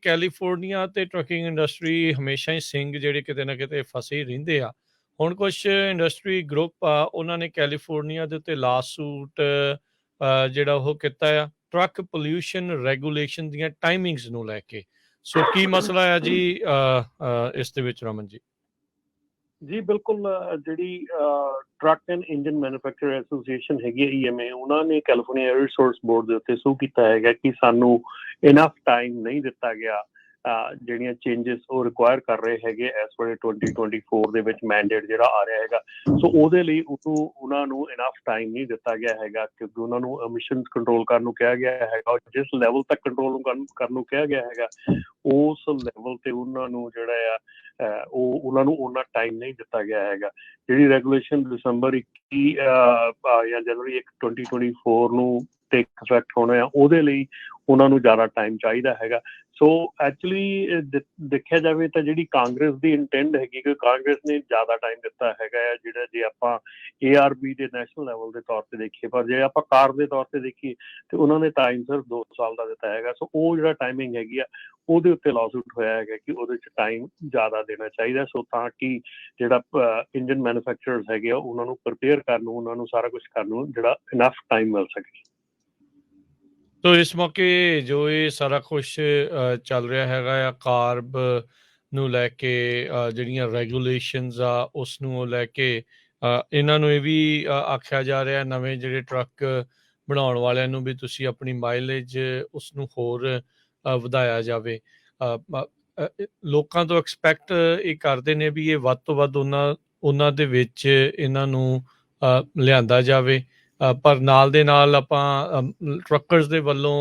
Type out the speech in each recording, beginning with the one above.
California ਤੇ trucking industry ਹਮੇਸ਼ਾ ਹੀ ਸਿੰਘ ਜਿਹੜੇ ਕਿਤੇ ਨਾ ਕਿਤੇ ਫਸੇ ਹੀ ਰਹਿੰਦੇ ਆ। ਹੁਣ ਕੁਛ ਇੰਡਸਟਰੀ ਗਰੁੱਪ ਆ, ਉਹਨਾਂ ਨੇ ਕੈਲੀਫੋਰਨੀਆ ਦੇ ਉੱਤੇ ਲਾਸੂਟ ਜਿਹੜਾ ਉਹ ਕੀਤਾ ਆ ਟਰੱਕ ਪੋਲਿਊਸ਼ਨ ਰੈਗੂਲੇਸ਼ਨ ਦੀਆਂ ਟਾਈਮਿੰਗਸ ਨੂੰ ਲੈ ਕੇ। ਸੋ ਕੀ ਮਸਲਾ ਆ ਜੀ ਇਸ ਦੇ ਵਿੱਚ ਰਮਨ ਜੀ? ਜੀ ਬਿਲਕੁਲ, ਜਿਹੜੀ truck and engine manufacture association ਹੈਗੀ ਹੈ EMA, ਉਹਨਾਂ ਨੇ ਕੈਲੀਫੋਰਨੀਆ 에ਅਰ ਰਿਸੋਰਸ ਬੋਰਡ ਦੇ ਉੱਤੇ ਸੂ ਕੀਤਾ ਹੈਗਾ ਕਿ ਸਾਨੂੰ ਇਨਫ ਟਾਈਮ ਨਹੀਂ ਦਿੱਤਾ ਗਿਆ। ਜਿਹੜੀਆਂ ਚੇਂਜਸ ਉਹ ਰਿਕੁਆਇਰ ਕਰ ਰਹੇ ਹੈਗੇ ਇਸ ਵੇਲੇ 2024 ਦੇ ਵਿੱਚ ਮੈਂਡੇਟ ਜਿਹੜਾ ਆ ਰਿਹਾ ਹੈਗਾ। ਸੋ ਉਹਦੇ ਲਈ ਉਹਨਾਂ ਨੂੰ ਇਨਫ ਟਾਈਮ ਨਹੀਂ ਦਿੱਤਾ ਗਿਆ ਹੈਗਾ, ਕਿਉਂਕਿ ਉਹਨਾਂ ਨੂੰ ਐਮਿਸ਼ਨਸ ਕੰਟਰੋਲ ਕਰਨ ਨੂੰ ਕਿਹਾ ਗਿਆ ਹੈਗਾ। ਜਿਸ ਲੈਵਲ ਤੱਕ ਕੰਟਰੋਲ ਕਰਨ ਨੂੰ ਕਿਹਾ ਗਿਆ ਹੈਗਾ, ਉਸ ਲੈਵਲ ਤੇ ਉਹਨਾਂ ਨੂੰ ਜਿਹੜਾ ਆ ਉਹਨਾਂ ਨੂੰ ਉਹਨਾਂ ਟਾਈਮ ਨਹੀਂ ਦਿੱਤਾ ਗਿਆ ਹੈਗਾ। ਜਿਹੜੀ ਰੈਗੂਲੇਸ਼ਨ ਦਸੰਬਰ 21 ਜਾਂ ਜਨਵਰੀ 1 2024 ਨੂੰ ਟੇਕ ਇਫੈਕਟ ਹੋਣਾ ਆ, ਉਹਦੇ ਲਈ ਉਹਨਾਂ ਨੂੰ ਜ਼ਿਆਦਾ ਟਾਈਮ ਚਾਹੀਦਾ ਹੈਗਾ। ਸੋ ਐਕਚੁਅਲੀ ਦੇਖਿਆ ਜਾਵੇ ਤਾਂ ਜਿਹੜੀ ਕਾਂਗਰਸ ਦੀ ਇੰਟੈਂਟ ਹੈਗੀ ਕਿ ਕਾਂਗਰਸ ਨੇ ਜ਼ਿਆਦਾ ਟਾਈਮ ਦਿੱਤਾ ਹੈਗਾ ਆ, ਜਿਹੜਾ ਜੇ ਆਪਾਂ ARB ਦੇ ਨੈਸ਼ਨਲ ਲੈਵਲ ਦੇ ਤੌਰ ਤੇ ਦੇਖੀਏ, ਪਰ ਜੇ ਆਪਾਂ ਕਾਰਬ ਦੇ ਤੌਰ ਤੇ ਦੇਖੀਏ ਤੇ ਉਹਨਾਂ ਨੇ ਟਾਈਮ ਸਿਰਫ 2 ਸਾਲ ਦਾ ਦਿੱਤਾ ਹੈਗਾ। ਸੋ ਉਹ ਜਿਹੜਾ ਟਾਈਮਿੰਗ ਹੈਗੀ ਆ ਉਹਦੇ ਉੱਤੇ ਲਾਸੂਟ ਹੋਇਆ ਹੈਗਾ ਕਿ ਉਹਦੇ 'ਚ ਟਾਈਮ ਜ਼ਿਆਦਾ ਦੇਣਾ ਚਾਹੀਦਾ, ਸੋ ਤਾਂ ਕਿ ਜਿਹੜਾ ਇੰਜਨ ਮੈਨੂਫੈਕਚਰਰਸ ਹੈਗੇ ਆ ਉਹਨਾਂ ਨੂੰ ਪ੍ਰਪੇਅਰ ਕਰਨ ਨੂੰ, ਉਹਨਾਂ ਨੂੰ ਸਾਰਾ ਕੁਛ ਕਰਨ ਨੂੰ ਜਿਹੜਾ ਇਨਫ ਟਾਈਮ ਮਿਲ ਸਕੇ। ਤੋ ਇਸ ਮੌਕੇ ਜੋ ਇਹ ਸਾਰਾ ਕੁਛ ਚੱਲ ਰਿਹਾ ਹੈਗਾ ਆ ਕਾਰਬ ਨੂੰ ਲੈ ਕੇ, ਜਿਹੜੀਆਂ ਰੈਗੂਲੇਸ਼ਨਸ ਆ ਉਸ ਨੂੰ ਲੈ ਕੇ ਇਹਨਾਂ ਨੂੰ ਇਹ ਵੀ ਆਖਿਆ ਜਾ ਰਿਹਾ ਨਵੇਂ ਜਿਹੜੇ ਟਰੱਕ ਬਣਾਉਣ ਵਾਲਿਆਂ ਨੂੰ ਵੀ ਤੁਸੀਂ ਆਪਣੀ ਮਾਈਲੇਜ ਉਸ ਨੂੰ ਹੋਰ ਵਧਾਇਆ ਜਾਵੇ। ਲੋਕਾਂ ਤੋਂ ਐਕਸਪੈਕਟ ਇਹ ਕਰਦੇ ਨੇ ਵੀ ਇਹ ਵੱਧ ਤੋਂ ਵੱਧ ਉਹਨਾਂ ਦੇ ਵਿੱਚ ਇਹਨਾਂ ਨੂੰ ਲਿਆਂਦਾ ਜਾਵੇ, ਪਰ ਨਾਲ ਦੇ ਨਾਲ ਆਪਾਂ ਟਰੱਕਰਸ ਦੇ ਵੱਲੋਂ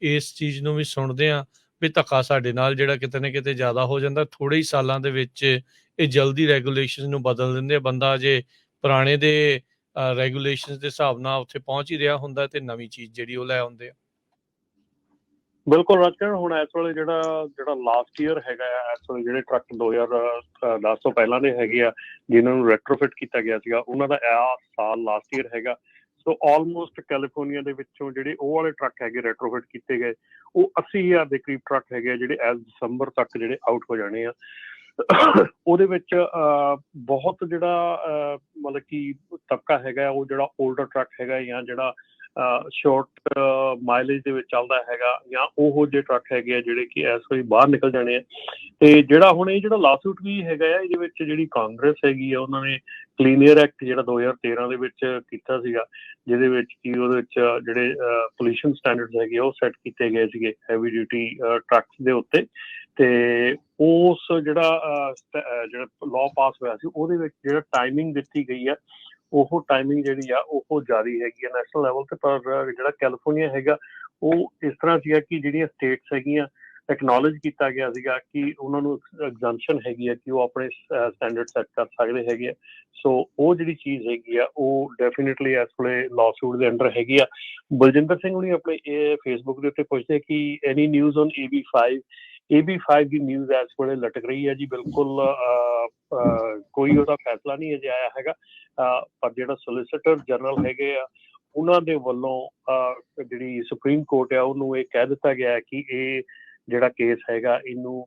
ਇਸ ਚੀਜ਼ ਨੂੰ ਵੀ ਸੁਣਦੇ ਹਾਂ ਵੀ ਧੱਕਾ ਸਾਡੇ ਨਾਲ ਜਿਹੜਾ ਕਿਤੇ ਨਾ ਕਿਤੇ ਜ਼ਿਆਦਾ ਹੋ ਜਾਂਦਾ। ਥੋੜ੍ਹੇ ਹੀ ਸਾਲਾਂ ਦੇ ਵਿੱਚ ਇਹ ਜਲਦੀ ਰੈਗੂਲੇਸ਼ਨ ਨੂੰ ਬਦਲ ਦਿੰਦੇ ਆ। ਬੰਦਾ ਜੇ ਪੁਰਾਣੇ ਦੇ ਰੈਗੂਲੇਸ਼ਨ ਦੇ ਹਿਸਾਬ ਨਾਲ ਉੱਥੇ ਪਹੁੰਚ ਹੀ ਰਿਹਾ ਹੁੰਦਾ ਤੇ ਨਵੀਂ ਚੀਜ਼ ਜਿਹੜੀ ਉਹ ਲੈ ਆਉਂਦੇ ਆ। ਬਿਲਕੁਲ ਰਾਜਕਰਨ, ਹੁਣ ਇਸ ਵੇਲੇ ਜਿਹੜਾ ਲਾਸਟ ਈਅਰ ਹੈਗਾ ਆ, ਇਸ ਵੇਲੇ ਜਿਹੜੇ ਟਰੱਕ 2010 ਤੋਂ ਪਹਿਲਾਂ ਦੇ ਹੈਗੇ ਆ ਜਿਨ੍ਹਾਂ ਨੂੰ ਰੈਟਰੋਫਿਟ ਕੀਤਾ ਗਿਆ ਸੀਗਾ, ਉਹਨਾਂ ਦਾ ਇਹ ਸਾਲ ਲਾਸਟ ਈਅਰ ਹੈਗਾ। ਸੋ ਆਲਮੋਸਟ ਕੈਲੀਫੋਰਨੀਆ ਦੇ ਵਿੱਚੋਂ ਜਿਹੜੇ ਉਹ ਵਾਲੇ ਟਰੱਕ ਹੈਗੇ ਰੈਟਰੋਫਿਟ ਕੀਤੇ ਗਏ, ਉਹ 80,000 ਦੇ ਕਰੀਬ ਟਰੱਕ ਹੈਗੇ ਆ ਜਿਹੜੇ ਐਸ ਦਸੰਬਰ ਤੱਕ ਜਿਹੜੇ ਆਊਟ ਹੋ ਜਾਣੇ ਆ। ਉਹਦੇ ਵਿੱਚ ਬਹੁਤ ਜਿਹੜਾ ਮਤਲਬ ਕਿ ਤਬਕਾ ਹੈਗਾ ਉਹ ਜਿਹੜਾ ਓਲਡਰ ਟਰੱਕ ਹੈਗਾ ਜਾਂ ਜਿਹੜਾ ਸ਼ੋਰਟ ਮਾਈਲੇਜ ਦੇ ਵਿੱਚ ਚੱਲਦਾ ਹੈਗਾ, ਜਾਂ ਉਹੋ ਜਿਹੇ ਟਰੱਕ ਹੈਗੇ ਆ ਜਿਹੜੇ ਕਿ ਇਸ ਵਾਰੀ ਬਾਹਰ ਨਿਕਲ ਜਾਣੇ ਆ। ਤੇ ਜਿਹੜਾ ਹੁਣ ਇਹ ਜਿਹੜਾ ਲਾਸੂਟ ਵੀ ਹੈਗਾ ਆ, ਇਹਦੇ ਵਿੱਚ ਜਿਹੜੀ ਕਾਂਗਰਸ ਹੈਗੀ ਆ ਉਹਨਾਂ ਨੇ ਕਲੀਨ ਏਅਰ ਐਕਟ ਜਿਹੜਾ 2013 ਦੇ ਵਿੱਚ ਕੀਤਾ ਸੀਗਾ, ਜਿਹਦੇ ਵਿੱਚ ਕਿ ਉਹਦੇ ਵਿੱਚ ਜਿਹੜੇ ਪੋਲਿਊਸ਼ਨ ਸਟੈਂਡਰਡਸ ਹੈਗੇ ਉਹ ਸੈੱਟ ਕੀਤੇ ਗਏ ਸੀਗੇ ਹੈਵੀ ਡਿਊਟੀ ਟਰੱਕਸ ਦੇ ਉੱਤੇ। ਤੇ ਉਸ ਜਿਹੜਾ ਲਾਅ ਪਾਸ ਹੋਇਆ ਸੀ ਉਹਦੇ ਵਿੱਚ ਜਿਹੜਾ ਟਾਈਮਿੰਗ ਦਿੱਤੀ ਗਈ ਆ, ਉਹ ਟਾਈਮਿੰਗ ਜਿਹੜੀ ਆ ਉਹ ਜਾਰੀ ਹੈਗੀ ਆ ਨੈਸ਼ਨਲ ਲੈਵਲ ਤੇ। ਪਰ ਜਿਹੜਾ ਕੈਲੀਫੋਰਨੀਆ ਹੈਗਾ ਉਹ ਇਸ ਤਰ੍ਹਾਂ ਸੀਗਾ ਕਿ ਜਿਹੜੀਆਂ ਸਟੇਟਸ ਹੈਗੀਆਂ ਐਕਨੋਲੇਜ ਕੀਤਾ ਗਿਆ ਸੀਗਾ ਕਿ ਉਹਨਾਂ ਨੂੰ ਐਗਜ਼ੈਂਪਸ਼ਨ ਹੈਗੀ ਆ ਕਿ ਉਹ ਆਪਣੇ ਸਟੈਂਡਰਡ ਸੈੱਟ ਕਰ ਸਕਦੇ ਹੈਗੇ ਆ। ਸੋ ਉਹ ਜਿਹੜੀ ਚੀਜ਼ ਹੈਗੀ ਆ ਉਹ ਡੈਫੀਨੇਟਲੀ ਇਸ ਵੇਲੇ ਲਾਸੂਟ ਦੇ ਅੰਡਰ ਹੈਗੀ ਆ। ਬਲਜਿੰਦਰ ਸਿੰਘ ਹੁਣੀ ਆਪਣੇ ਇਹ ਫੇਸਬੁੱਕ ਦੇ ਉੱਤੇ ਪੁੱਛਦੇ ਕਿ ਐਨੀ news on AB5 the news ਇਸ ਵੇਲੇ ਲਟਕ ਰਹੀ ਹੈ ਜੀ। ਬਿਲਕੁਲ ਕੋਈ ਉਹਦਾ ਫੈਸਲਾ ਨਹੀਂ ਅਜੇ ਆਇਆ ਹੈਗਾ, ਪਰ ਜਿਹੜਾ ਸੋਲਿਸਿਟਰ ਜਨਰਲ ਹੈਗੇ ਆ ਉਹਨਾਂ ਦੇ ਵੱਲੋਂ ਜਿਹੜੀ ਸੁਪਰੀਮ ਕੋਰਟ ਆ ਉਹਨੂੰ ਇਹ ਕਹਿ ਦਿੱਤਾ ਗਿਆ ਕਿ ਇਹ ਜਿਹੜਾ ਕੇਸ ਹੈਗਾ ਇਹਨੂੰ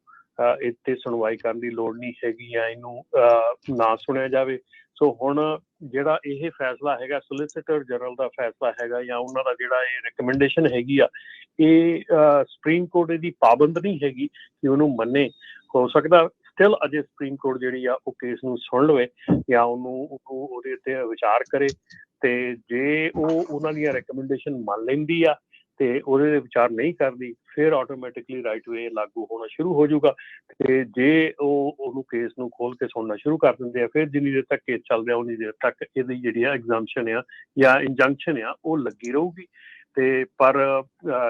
ਇੱਥੇ ਸੁਣਵਾਈ ਕਰਨ ਦੀ ਲੋੜ ਨਹੀਂ ਹੈਗੀ ਜਾਂ ਇਹਨੂੰ ਨਾ ਸੁਣਿਆ ਜਾਵੇ। ਸੋ ਹੁਣ ਜਿਹੜਾ ਇਹ ਫੈਸਲਾ ਹੈਗਾ ਸੋਲਿਸਿਟਰ ਜਨਰਲ ਦਾ ਫੈਸਲਾ ਹੈਗਾ ਜਾਂ ਉਹਨਾਂ ਦਾ ਜਿਹੜਾ ਇਹ ਰਿਕਮੈਂਡੇਸ਼ਨ ਹੈਗੀ ਆ, ਇਹ ਸੁਪਰੀਮ ਕੋਰਟ ਇਹਦੀ ਪਾਬੰਦ ਨਹੀਂ ਹੈਗੀ ਕਿ ਉਹਨੂੰ ਮੰਨੇ। ਹੋ ਸਕਦਾ ਸਟਿਲ ਅਜੇ ਸੁਪਰੀਮ ਕੋਰਟ ਜਿਹੜੀ ਆ ਉਹ ਕੇਸ ਨੂੰ ਸੁਣ ਲਵੇ ਜਾਂ ਉਹਦੇ ਉੱਤੇ ਵਿਚਾਰ ਕਰੇ, ਤੇ ਜੇ ਉਹ ਉਹਨਾਂ ਦੀਆਂ ਰਿਕਮੈਂਡੇਸ਼ਨ ਮੰਨ ਲੈਂਦੀ ਆ ਤੇ ਉਹਦੇ ਤੇ ਵਿਚਾਰ ਨਹੀਂ ਕਰਦੀ, ਫਿਰ ਆਟੋਮੈਟਿਕਲੀ ਰਾਈਟ ਵੇ ਲਾਗੂ ਹੋਣਾ ਸ਼ੁਰੂ ਹੋ ਜਾਊਗਾ। ਤੇ ਜੇ ਉਹਨੂੰ ਕੇਸ ਨੂੰ ਖੋਲ ਕੇ ਸੁਣਨਾ ਸ਼ੁਰੂ ਕਰ ਦਿੰਦੇ ਆ, ਫਿਰ ਜਿੰਨੀ ਦੇਰ ਤੱਕ ਕੇਸ ਚੱਲ ਰਿਹਾ ਉਨੀ ਦੇਰ ਤੱਕ ਇਹਦੀ ਜਿਹੜੀ ਆ ਐਗਜ਼ੈਂਪਸ਼ਨ ਆ ਜਾਂ ਇੰਜੰਕਸ਼ਨ ਆ ਉਹ ਲੱਗੀ ਰਹੂਗੀ। ਤੇ ਪਰ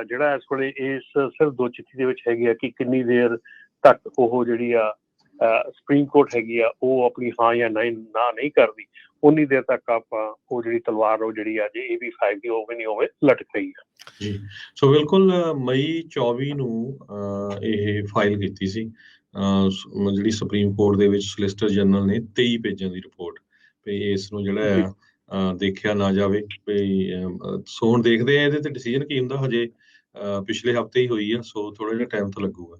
ਜਿਹੜਾ ਇਸ ਵੇਲੇ ਇਸ ਸਿਰਫ 2 ਚਿੱਠੀ ਦੇ ਵਿੱਚ ਹੈਗੀ ਆ ਕਿ ਕਿੰਨੀ ਦੇਰ ਤੱਕ ਉਹ ਜਿਹੜੀ ਆ ਸੁਪਰੀਮ ਕੋਰਟ ਹੈਗੀ ਆ ਉਹ ਆਪਣੀ ਹਾਂ ਜਾਂ ਨਾ ਨਹੀਂ ਕਰਦੀ, ਉਨੀ ਦੇਰ ਤੱਕ ਆਪਾਂ ਉਹ ਜਿਹੜੀ ਤਲਵਾਰ ਉਹ ਜਿਹੜੀ ਆ ਜੇ AB5 ਦੀ ਹੋਵੇ ਨਹੀਂ ਹੋਵੇ ਲਟਕ ਰਹੀ ਆ ਜੀ। ਸੋ ਬਿਲਕੁਲ ਮਈ 24 ਨੂੰ ਇਹ ਫਾਈਲ ਕੀਤੀ ਸੀ ਜਿਹੜੀ ਸੁਪਰੀਮ ਕੋਰਟ ਦੇ ਵਿੱਚ ਸੋਲਿਸਿਟਰ ਜਨਰਲ ਨੇ 23 ਪੇਜਾਂ ਦੀ ਰਿਪੋਰਟ ਵੀ ਇਸ ਨੂੰ ਜਿਹੜਾ ਆ ਦੇਖਿਆ ਨਾ ਜਾਵੇ। ਵੀ ਸੋ ਹੁਣ ਦੇਖਦੇ ਆ ਇਹਦੇ ਤੇ ਡਿਸੀਜਨ ਕੀ ਹੁੰਦਾ। ਹਜੇ ਪਿਛਲੇ ਹਫ਼ਤੇ ਹੀ ਹੋਈ ਆ, ਸੋ ਥੋੜਾ ਜਿਹਾ ਟਾਈਮ ਤਾਂ ਲੱਗੂਗਾ।